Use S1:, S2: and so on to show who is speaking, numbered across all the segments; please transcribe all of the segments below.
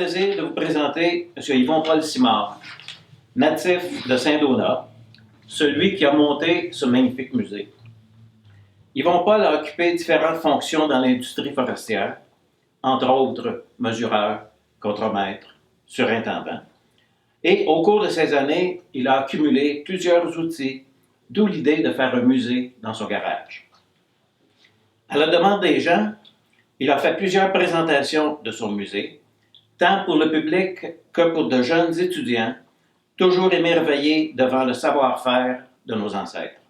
S1: plaisir de vous présenter M. Yvon-Paul Simard, natif de Saint-Donat, celui qui a monté ce magnifique musée. Yvon-Paul a occupé différentes fonctions dans l'industrie forestière, entre autres mesureur, contremaître, surintendant. Et au cours de ces années, il a accumulé plusieurs outils, d'où l'idée de faire un musée dans son garage. À la demande des gens, il a fait plusieurs présentations de son musée, tant pour le public que pour de jeunes étudiants, toujours émerveillés devant le savoir-faire de nos ancêtres.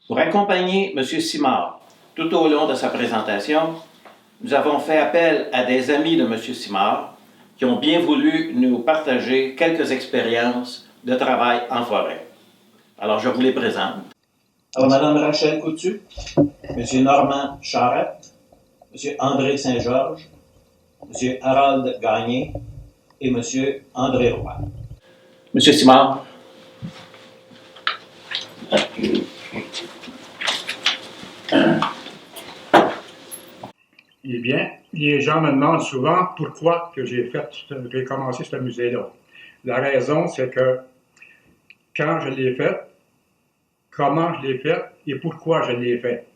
S1: Pour accompagner M. Simard tout au long de sa présentation, nous avons fait appel à des amis de M. Simard qui ont bien voulu nous partager quelques expériences de travail en forêt. Alors, je vous les présente. Alors, Mme Rachel Coutu, M. Normand Charette, M. André Saint-Georges, M. Harold Gagné et M. André Roy. M. Simard.
S2: Eh bien, les gens me demandent souvent pourquoi que j'ai commencé ce musée-là. La raison, c'est que quand je l'ai fait, comment je l'ai fait et pourquoi je l'ai fait.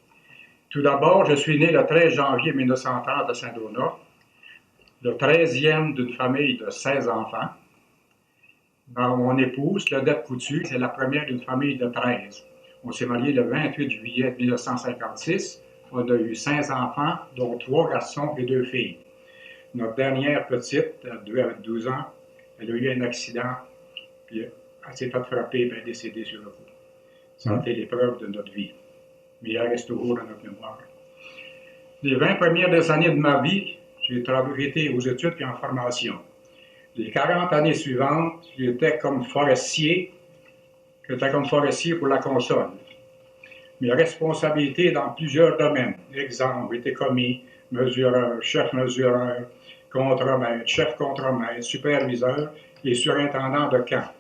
S2: Tout d'abord, je suis né le 13 janvier 1930 à Saint-Donat, le 13e d'une famille de 16 enfants. Mon épouse, Claudette Coutu, c'est la première d'une famille de 13. On s'est mariés le 28 juillet 1956. On a eu 5 enfants, dont 3 garçons et 2 filles. Notre dernière petite, elle avait 12 ans, elle a eu un accident, puis elle s'est fait frapper et elle est décédée sur le coup. Ça a été l'épreuve de notre vie. Mais elle reste toujours dans notre mémoire. Les 20 premières années de ma vie, j'ai été aux études puis en formation. Les 40 années suivantes, j'étais comme forestier pour la console. Mes responsabilités dans plusieurs domaines. Exemple, j'étais commis, mesureur, chef mesureur, contremaître, chef contremaître, superviseur et surintendant de camp.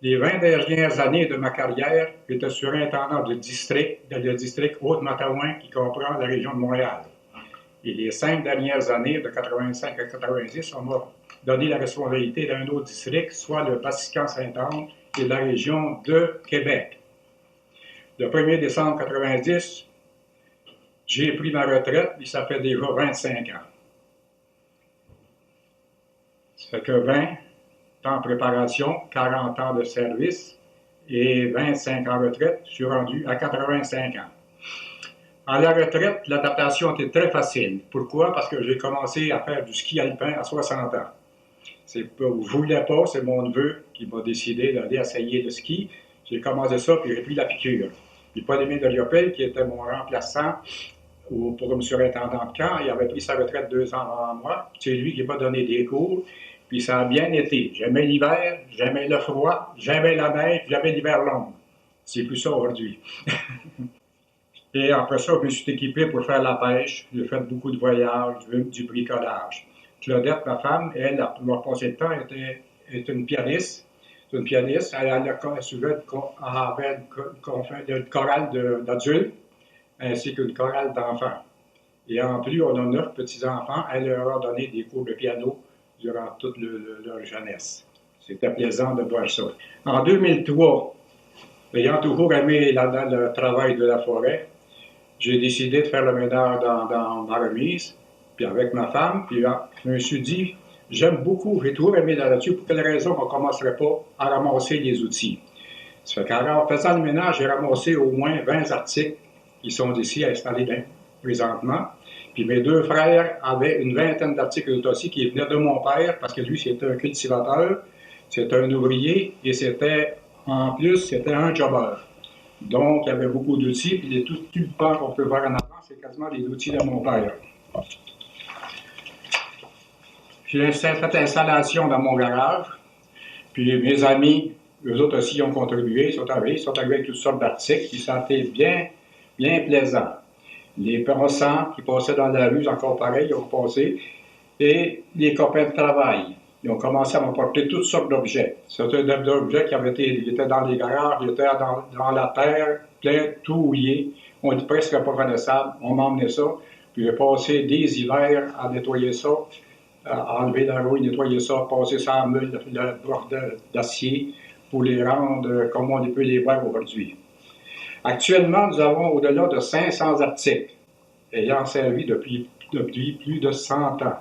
S2: Les 20 dernières années de ma carrière, j'étais surintendant de district, le district Haute-Matawan qui comprend la région de Montréal. Et les 5 dernières années, de 85 à 90, on m'a donné la responsabilité d'un autre district, soit le Bassican-Sainte-Anne et la région de Québec. Le 1er décembre 90, j'ai pris ma retraite, et ça fait déjà 25 ans. Ça fait que 20 ans en préparation, 40 ans de service et 25 ans en retraite, je suis rendu à 85 ans. À la retraite, l'adaptation était très facile. Pourquoi? Parce que j'ai commencé à faire du ski alpin à 60 ans. Je ne voulais pas, c'est mon neveu qui m'a décidé d'aller essayer le ski. J'ai commencé ça, puis j'ai pris la piqûre. Puis Paul-Émile de Liopel, qui était mon remplaçant pour un surintendant de camp, il avait pris sa retraite 2 ans avant moi. C'est lui qui m'a donné des cours, puis ça a bien été. J'aimais l'hiver, j'aimais le froid, j'aimais la neige, j'aimais l'hiver long. C'est plus ça aujourd'hui. Et après ça, je me suis équipé pour faire la pêche. J'ai fait beaucoup de voyages, du bricolage. Claudette, ma femme, elle, pour passer le temps, est une pianiste. C'est une pianiste. Elle avait une chorale d'adultes ainsi qu'une chorale d'enfants. Et en plus, on a 9 petits-enfants. Elle leur a donné des cours de piano durant toute leur jeunesse. C'était plaisant de voir ça. En 2003, ayant toujours aimé le travail de la forêt, j'ai décidé de faire le ménage dans ma remise, puis avec ma femme, puis je me suis dit, j'aime beaucoup, j'ai toujours aimé la nature, pour quelle raison on ne commencerait pas à ramasser les outils. Ça fait qu'en faisant le ménage, j'ai ramassé au moins 20 articles qui sont ici installés présentement. Puis mes 2 frères avaient une vingtaine d'articles aussi qui venaient de mon père, parce que lui, c'était un cultivateur, c'était un ouvrier, et en plus, c'était un jobber. Donc, il y avait beaucoup d'outils, puis tout le pan qu'on peut voir en avant, c'est quasiment les outils de mon père. J'ai fait l'installation dans mon garage, puis mes amis, eux autres aussi, ont contribué, ils sont arrivés avec toutes sortes d'articles, puis ça a été bien, bien plaisant. Les passants qui passaient dans la rue, encore pareil, ils ont passé, et les copains de travail. Ils ont commencé à m'apporter toutes sortes d'objets. C'était des objets qui étaient dans les garages, ils étaient dans la terre, plein, tout mouillé. On était presque pas reconnaissable. On m'emmenait ça. Puis j'ai passé des hivers à nettoyer ça. enlever la rouille, nettoyer ça, passer ça en meule, le bord d'acier pour les rendre comme on peut les voir aujourd'hui. Actuellement, nous avons au-delà de 500 articles ayant servi depuis plus de 100 ans.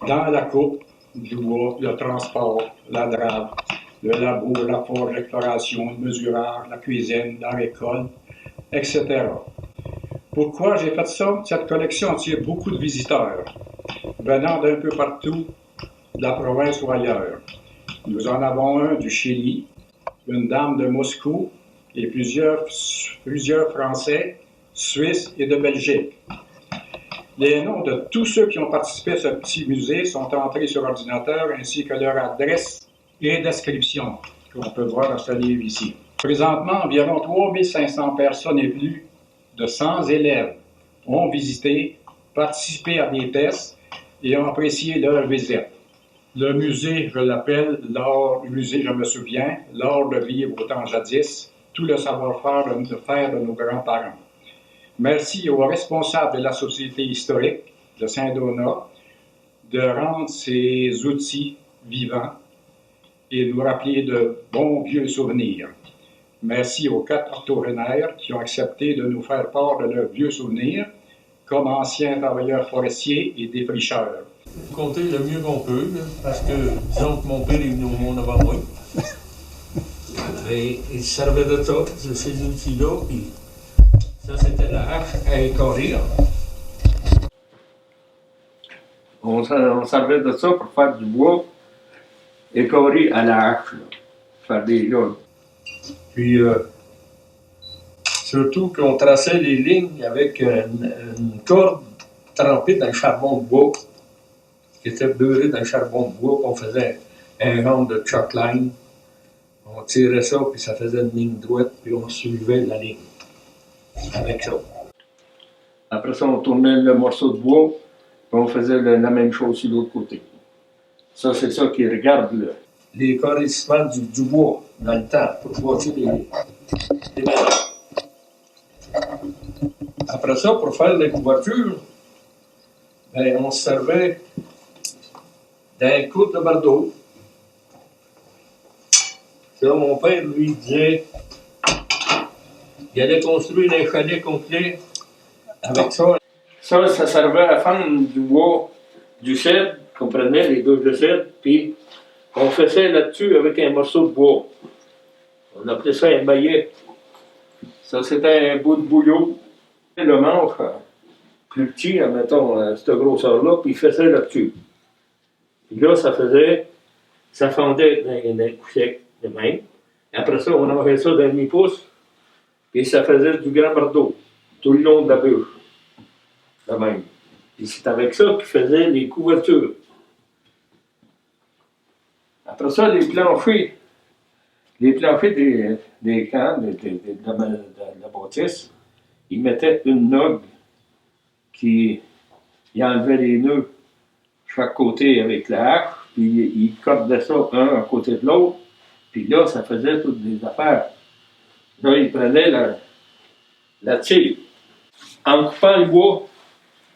S2: Dans la coupe, du bois, le transport, la drave, le labo, la forge, l'exploration, le mesurage, la cuisine, la récolte, etc. Pourquoi j'ai fait ça? Cette collection attire beaucoup de visiteurs venant d'un peu partout de la province ou ailleurs. Nous en avons un du Chili, une dame de Moscou et plusieurs Français, Suisses et de Belgique. Les noms de tous ceux qui ont participé à ce petit musée sont entrés sur ordinateur ainsi que leur adresse et description qu'on peut voir dans ce livre ici. Présentement, environ 3500 personnes et plus de 100 élèves ont visité, participé à des tests et ont apprécié leur visite. Le musée, je l'appelle l'art, le musée, je me souviens, l'art de vivre au temps jadis, tout le savoir-faire de nos grands-parents. Merci aux responsables de la Société historique de Saint-Donat de rendre ces outils vivants et nous rappeler de bons vieux souvenirs. Merci aux 4 octogénaires qui ont accepté de nous faire part de leurs vieux souvenirs comme anciens travailleurs forestiers et défricheurs.
S3: Compter le mieux qu'on peut, là, parce que disons que mon père est venu au monde avant moi. Et il se servait de ça, de ces outils-là, puis ça c'était la hache à écorer. On servait de ça pour faire du bois écoré à la hache, là, faire des logs. Puis surtout qu'on traçait les lignes avec une corde trempée dans le charbon de bois, qui était beurré dans le charbon de bois, on faisait un rond de chalk line. On tirait ça, puis ça faisait une ligne droite, puis on soulevait la ligne avec ça. Après ça, on tournait le morceau de bois, puis on faisait la même chose sur l'autre côté. Ça, c'est ça qui regarde là. Les corrissements du bois dans le temps pour bâtir les maisons. Après ça, pour faire les couvertures, ben, on se servait d'un coude de bardeau. Ça, mon père, lui, disait qu'il allait construire un chalet complet avec ça. Ça servait à fendre du bois, du cèdre, qu'on prenait les bûches de cèdre, puis on faisait là-dessus avec un morceau de bois. On appelait ça un maillet. Ça, c'était un bout de bouillot. Le manche, plus petit, admettons, cette grosseur-là, puis il faisait là-dessus. Puis là, ça fondait dans un coup sec de même. Après ça, on envoyait ça d'un demi-pouce, et ça faisait du grand bardeau, tout le long de la bûche. De même. Et c'est avec ça qu'ils faisaient les couvertures. Après ça, les planchers des camps, de la bâtisse, ils mettaient une nogue qui enlevait les nœuds chaque côté avec la hache, puis ils cordaient ça un à côté de l'autre, puis là, ça faisait toutes des affaires. Là, ils prenaient la tire, en coupant le bois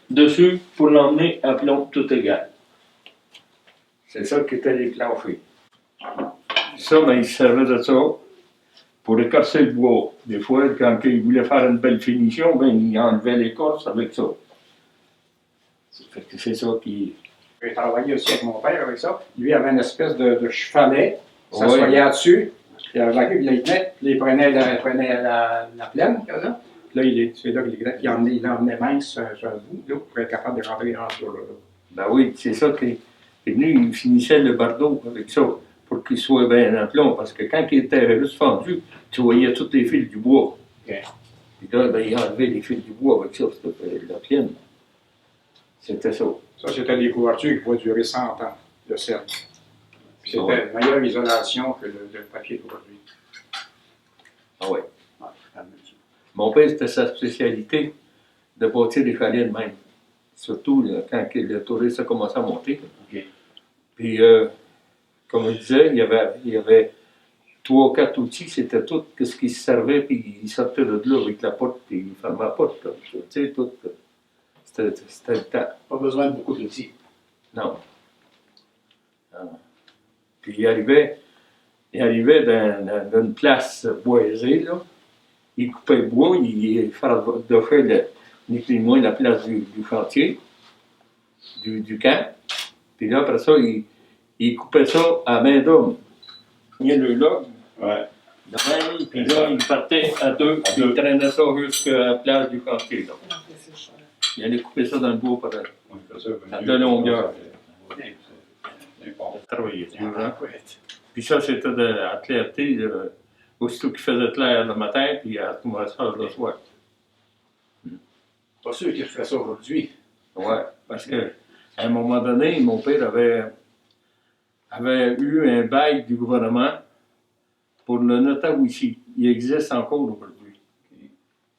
S3: dessus pour l'emmener à plomb tout égal. C'est ça qui était les planchers. Ça, ben, ils se servaient de ça pour écorcer le bois. Des fois, quand ils voulaient faire une belle finition, ben, ils enlevaient l'écorce avec ça. C'est ça qui...
S2: J'ai travaillé aussi avec mon père avec ça. Lui avait une espèce de chevalet, s'assoyait dessus, puis il prenait la plaine, comme ça. Là, c'est là qu'il emmenait mince sur un bout, là, pour être capable de rentrer en dessous.
S3: Ben oui, c'est ça qui est venu, il finissait le bardeau avec ça, pour qu'il soit bien en plomb, parce que quand il était juste fendu, tu voyais tous les fils du bois.
S2: Okay.
S3: Puis là, ben, il enlevait les fils du bois avec ça, c'était la pienne. C'était ça.
S2: Ça, c'était des couvertures qui pouvaient durer 100 ans, le cèdre. C'était une meilleure isolation que le papier d'aujourd'hui.
S3: Ah ouais. Mon père, c'était sa spécialité de bâtir des chalets de même. Surtout là, quand le tourisme a commencé à monter.
S2: Okay.
S3: Puis, comme je disais, il y avait 3 ou 4 outils, c'était tout ce qui se servait, puis il sortait de là avec la porte, puis il fermait la porte. Tu sais, tout. C'était le temps.
S4: Pas besoin de beaucoup d'outils.
S3: Non. Non. Puis il arrivait dans une place boisée, là. Il coupait le bois, il fardochait ni plus ni moins la place du chantier, du camp. Puis là, après ça, il coupait ça à main d'homme. Il y a le log.
S4: Ouais.
S3: De même, puis là, il partait à deux, puis il traînait ça jusqu'à la place du chantier. Là. Il allait couper ça dans le bois de longueur. Travailler dur, hein? Puis ça, c'était de la clarté, aussitôt qu'il faisait clair le matin, puis à tout ça le soir.
S4: Pas sûr qu'il ferait ça aujourd'hui.
S3: Ouais, parce que à un moment donné, mon père avait eu un bail du gouvernement pour le Nottawishi. Il existe encore aujourd'hui.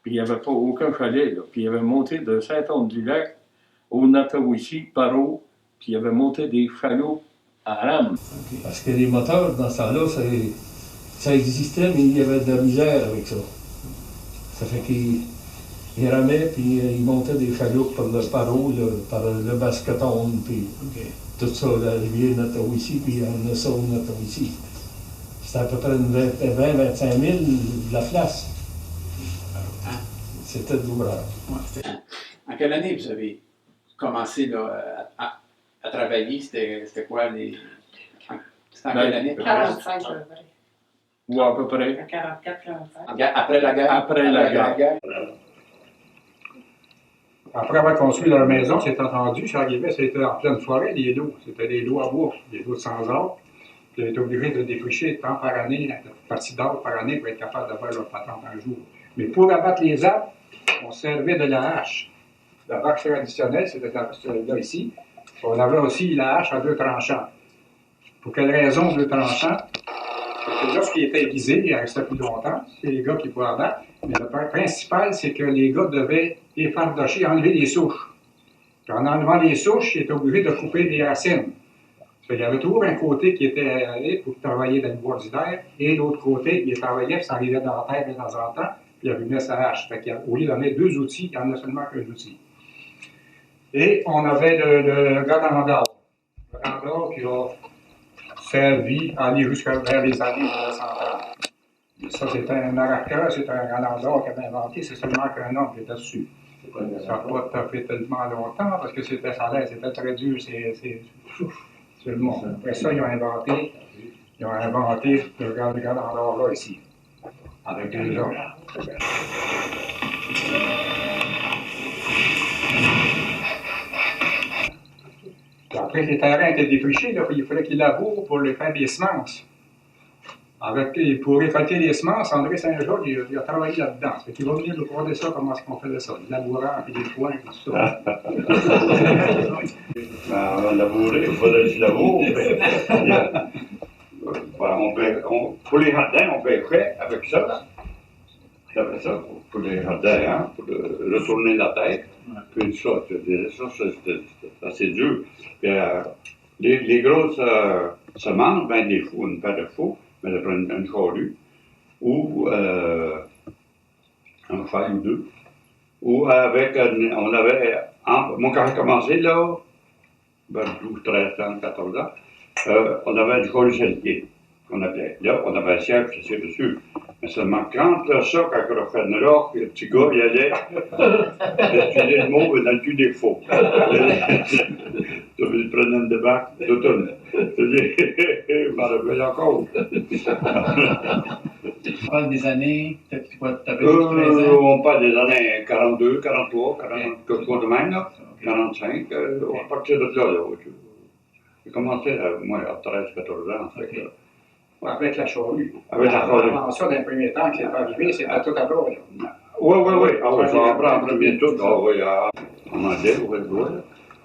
S3: Puis il n'y avait pas aucun chalet, là. Puis il avait monté de Saint-Anne-du-Lac au Nottawishi par eau, puis il avait monté des chalots à rame. Parce que les moteurs, dans ce temps-là, ça existait, mais il y avait de la misère avec ça. Ça fait qu'il ramait, puis il montait des chalots par eau, par le Basketon, puis tout ça, la rivière Nottawishi, puis on a ça au Nottawishi. C'était à peu près 20-25 000 de la place. C'était de l'ouvrage.
S4: En quelle année vous avez commencé là, à travailler? C'était quoi les. C'était en quelle année?
S5: 45 à peu près.
S3: Ou à peu près.
S5: 44-45.
S4: Après la guerre?
S3: Après la guerre.
S2: Après avoir construit leur maison, c'est entendu, j'arrivais, c'était en pleine forêt, les lots. C'était des lots à bois, des lots de sans-arbres. Puis ils étaient obligés de défricher tant par année, une partie d'arbres par année pour être capable d'avoir leur patente un jour. Mais pour abattre les arbres, on servait de la hache. La hache traditionnelle, c'était là ici. On avait aussi la hache à deux tranchants. Pour quelle raison deux tranchants? Parce que lorsqu'il était aiguisé, il restait plus longtemps. C'est les gars qui pouvaient abattre. Mais le principal, c'est que les gars devaient effardocher, enlever les souches. Puis en enlevant les souches, ils étaient obligés de couper des racines. Il y avait toujours un côté qui était allé pour travailler dans le bois d'hiver, et l'autre côté, il travaillait, puis ça arrivait dans la terre de temps en temps, puis il allumait sa hache. Fait qu'au lieu d'en mettre deux outils, il n'y en a seulement qu'un outil. Et on avait le Granandor. Le Granandor qui a servi à aller jusqu'à vers les années 1930. Ça, c'est un arraqueur, c'est un Granandor qui avait inventé, c'est seulement qu'un homme qui était dessus. Ça n'a pas tapé tellement longtemps, parce que c'était très dur, c'est le monde. Après ça, ils ont inventé le Granandor là, ici, avec deux hommes. Après que les terrains étaient défrichés, là, il fallait qu'ils labourent pour les faire des semences. Pour récolter les semences, André Saint-Georges, il a travaillé là-dedans. Il va venir nous raconter ça, comment est-ce qu'on faisait ça, le laboureur, puis des foins, et tout ça.
S6: On a labouré, il faisait du labour. Pour les jardins, on pêcherait avec ça. Après ça, pour les jardins, hein, pour retourner la terre. Puis ça, c'était assez dur. Puis, les grosses semences, ben, des fous, une paire de fous, mais ça prend une charrue, ou un cheval ou deux, ou avec, on avait, moi quand j'ai commencé là, vers 12, 13 ans, 14 ans, on avait du charrue chalutier, qu'on appelait. Là, on avait un siège, c'est dessus. Mais seulement quand ça, quand on fait une roche, le petit gars, il allait utiliser le mot dans le cul des faux. Il prenait une débarque d'automne. Je m'en rappelle encore.
S4: On parle des années, peut-être quoi, tu avais 13 ans?
S6: On parle des années 42, 43, 40, quelque chose de même, là. 45, à partir de là. J'ai commencé, moi, à 13, 14 ans.
S2: Avec la charrue.
S6: Avec la charrue.
S2: L'invention d'un premier temps qui est arrivé, c'était tout à l'heure.
S6: Oui. Ah oui, ça apprend en premier tout. Ah oui, en anglais, oui.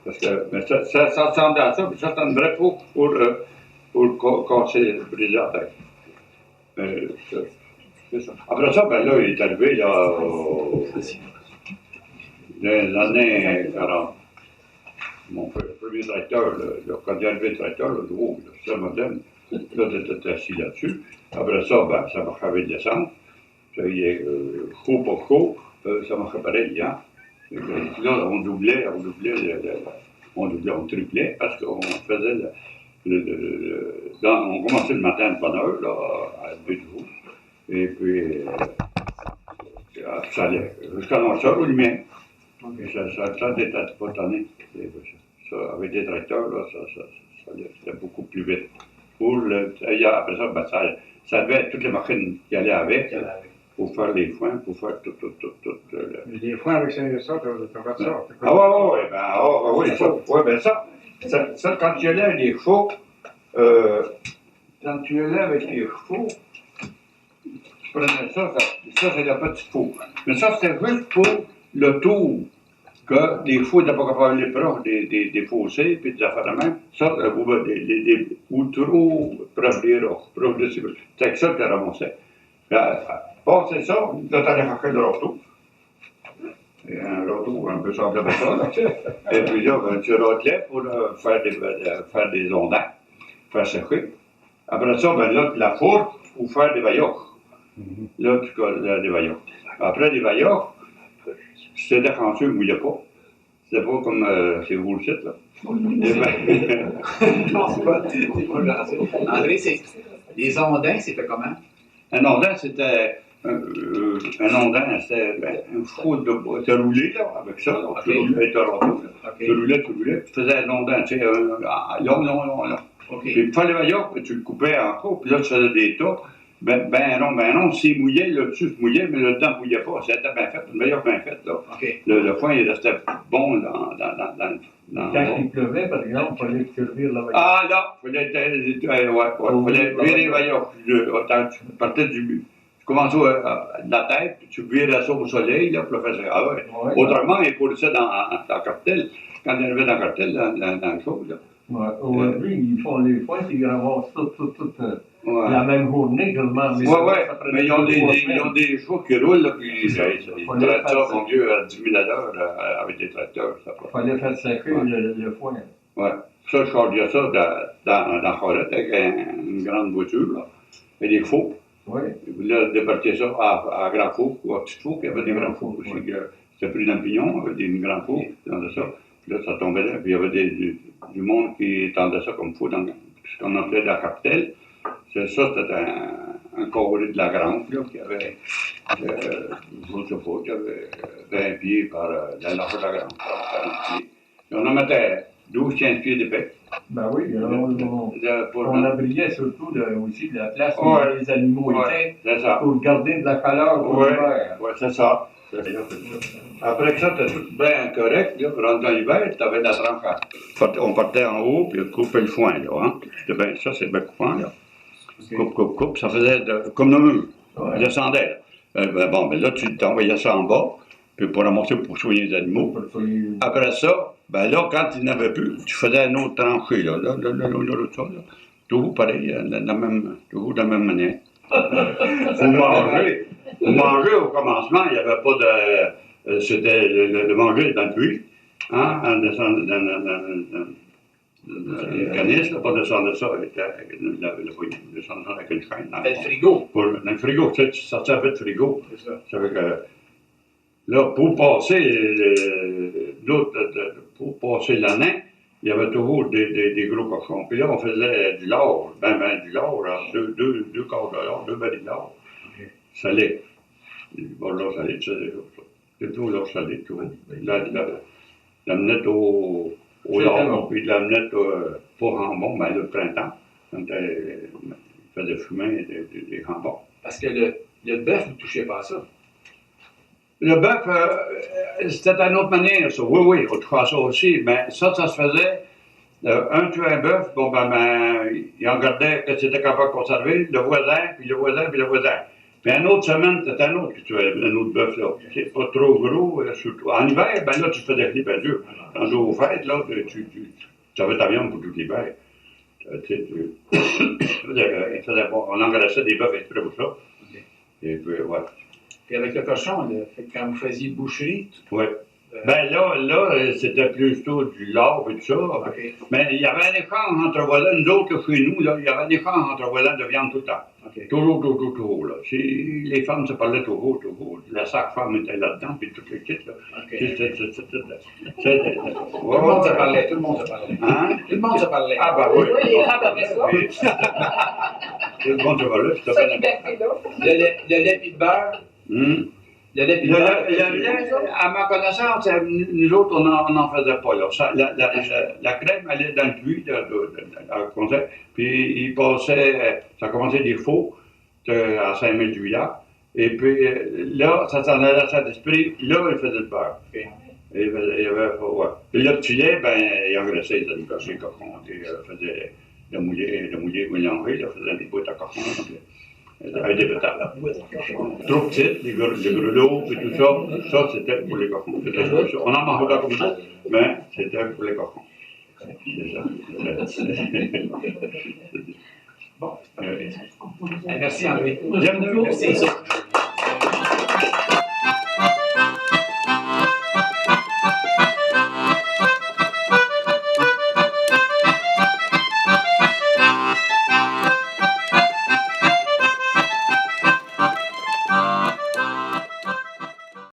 S6: Parce que, mais ça ressemble à ça, puis ça, c'est une vraie peau pour casser, briser la tête. C'est ça. Après ça, ben là, il est arrivé, là, l'année 40. Mon premier tracteur, quand il est arrivé le tracteur, le gros, c'est moderne. Là, j'étais assis là-dessus. Après ça, ben, ça marchait avec l'essence. Ça y est, chaud, pas chaud, ça marchait pareil, hein. Là, on triplait parce qu'on faisait on commençait le matin de bonne heure, là, à lever du jour. Et puis, ça allait jusqu'à 9h ou lumière. Ça n'était pas tanné. Ça, avec des tracteurs, là, ça allait, c'était beaucoup plus vite. Après ça, ben, ça devait être toutes les machines qui allaient avec, pour faire les foins, pour faire tout.
S2: Les foins avec ça, t'as fait ça.
S6: Ça, quand tu allais avec les chevaux, tu prenais ça c'est la petite faux. Mais ça, c'était juste pour le tour, que des fois, t'as pas capable de les proches des fossés, puis des affaires de même. Ça, ou trop proche des roches, proche de ces. C'est avec ça que tu ramassais. C'est ça, là, t'allais chercher le râteau. Et un râteau un peu semblable à ça, là. Et puis là, ben, tu râtelais pour faire des ondins, faire sécher. Après ça, ben là, la fourre pour faire des vaillots. Là, tu colles des vaillots. Après les vaillots, c'était défensif, il ne mouillait pas. C'était pas comme chez vous le site, là.
S4: André, les ondins, c'était comment?
S6: Un ondin, c'était un chevaux de bois. Tu roulé, là, avec ça. Là.
S4: Okay.
S6: Tu roulais avec ton râteau.
S4: Okay.
S6: Tu roulais. Tu faisais un ondin, tu sais, long.
S4: Okay.
S6: Puis, pour faire les vaillots, tu le coupais en croix, puis là, tu faisais des tas. Ben non, s'il mouillait, le dessus se mouillait, mais le dedans ne mouillait pas. C'était bien fait, une vaillot bien faite, là.
S4: Okay.
S6: Le foin, il restait bon dans
S3: Quand il pleuvait, par exemple, il fallait servir la vaillot.
S6: Ah là, il fallait virer les vaillots. Tu partais du. Tu commençais de la tête, puis tu virais ça au soleil, là, pour le faire. Ah ouais. Autrement, il coulait ça dans la cartelle. Quand il arrivait dans la cartelle, dans le chose, là.
S3: Aujourd'hui, ils font les foins, ils ramassent tout la même journée, quasiment.
S6: Mais ils ont des chevaux qui roulent, là, puis ils traitent ça, mon Dieu, à 10 000 à l'heure, avec des tracteurs.
S3: Il fallait faire sécher le foin.
S6: Ouais. Ça, je chargeais ça dans la forêt avec une grande voiture, là, et des faux.
S3: Oui.
S6: Là, débarquer ça à grand four ou à petit four, il y avait des grands fours aussi. C'était pris dans le pignon, avec des grands fours, dans ça. Puis là, ça tombait là, puis il y avait du monde qui tendait ça comme four dans ce qu'on appelait la capitale. Ça, c'était un carré de la grange, là, qui avait, je ne sais pas, qui avait 20 pieds par la largeur de la grange, 40 pieds. Et on en mettait 12-15 pieds d'épais.
S3: Ben oui, on abriait surtout aussi la place où les animaux étaient pour garder de la chaleur pour l'hiver.
S6: Oui, c'est ça. Après ça, tu as tout bien correct. Là, rentre dans l'hiver, tu avais la tranche. On partait en haut, puis on coupait le foin. Là, hein. Bien, ça, c'est bien coupant. Là. Coupe. Ça faisait comme le mur. Il descendait. Là, tu t'envoyais ça en bas, puis pour ramasser pour soigner les animaux. Après ça, là, quand il n'avait plus, tu faisais une autre tranchée. Là, toujours pareil, toujours de la même manière. Faut manger au commencement, il n'y avait pas de. C'était le manger dans le puits, hein, en descendant dans les canisses, pas descendre ça avec descendre ça avec une chaîne.
S4: Dans le frigo.
S6: Dans le frigo, tu sais, tu sortais avec le frigo.
S4: C'est ça.
S6: Ça fait que. Là, pour passer pour passer l'année, il y avait toujours des gros cochons. Puis là, on faisait du lard, du lard, deux quarts de lard, 2 barils de lard. Salé. Bon, là, salé, tu sais déjà. C'est tout lard salé, tout. La minette au lard, puis de la minette pour jambon, le printemps, quand il faisait fumer des jambons.
S4: Parce que le bœuf, vous ne touchez pas à ça.
S6: Le bœuf, c'était une autre manière, ça. Oui, on touchait à ça aussi, mais ça se faisait. Un tuait un bœuf, il en gardait que c'était capable de conserver, le voisin, puis le voisin, puis le voisin. Puis une autre semaine, c'était un autre qui tuait, un autre bœuf, là. C'est pas trop gros, surtout. En hiver, là, tu fais des filets, bien sûr. Quand tu vas aux fêtes, là, tu avais ta viande pour tout l'hiver. On engraissait des bœufs exprès pour ça.
S4: Okay.
S6: Et puis, voilà.
S4: Puis avec le cochon, quand vous faisiez boucherie,
S6: Oui. Ben là, c'était plutôt du lard et tout ça.
S7: OK.
S6: Mais il y avait un échange entre voisins. Nous autres, chez nous, là, il y avait un échange entre voisins de viande tout le temps.
S7: OK.
S6: Toujours, là. Les femmes se parlaient toujours. La sage-femme était là-dedans, puis toutes les kits, là.
S7: OK.
S6: Tout
S7: Tout le monde se parlait, tout le monde se parlait.
S6: Hein?
S7: Tout le monde se parlait.
S6: Ah, ben oui.
S5: Oui, les femmes après ça.
S6: Oui. Tout le monde se parlait, puis
S5: Cette liberté-là.
S7: Le lait pis de beurre. Le lait pis de beurre.
S6: Le lait, à ma connaissance, nous autres, on n'en faisait pas. Là. La crème allait dans le puits, puis il passait, ça commençait des faux à 5000 juillards. Et puis là, ça s'en allait à Saint-Esprit, là, il faisait le beurre.
S7: OK.
S6: Il y avait, ouais. Puis là, le petit lait, ben, il engraissait, il faisait des cochons, il faisait le mouillé mélangé, il faisait des boîtes à cochons. Avec des pétales. Trop petites, les grelots et tout ça, ça c'était pour les cochons. On en mangeait pas comme ça, mais c'était pour les cochons. C'est ça.
S7: Bon. Merci André.
S6: Bienvenue.
S7: Merci.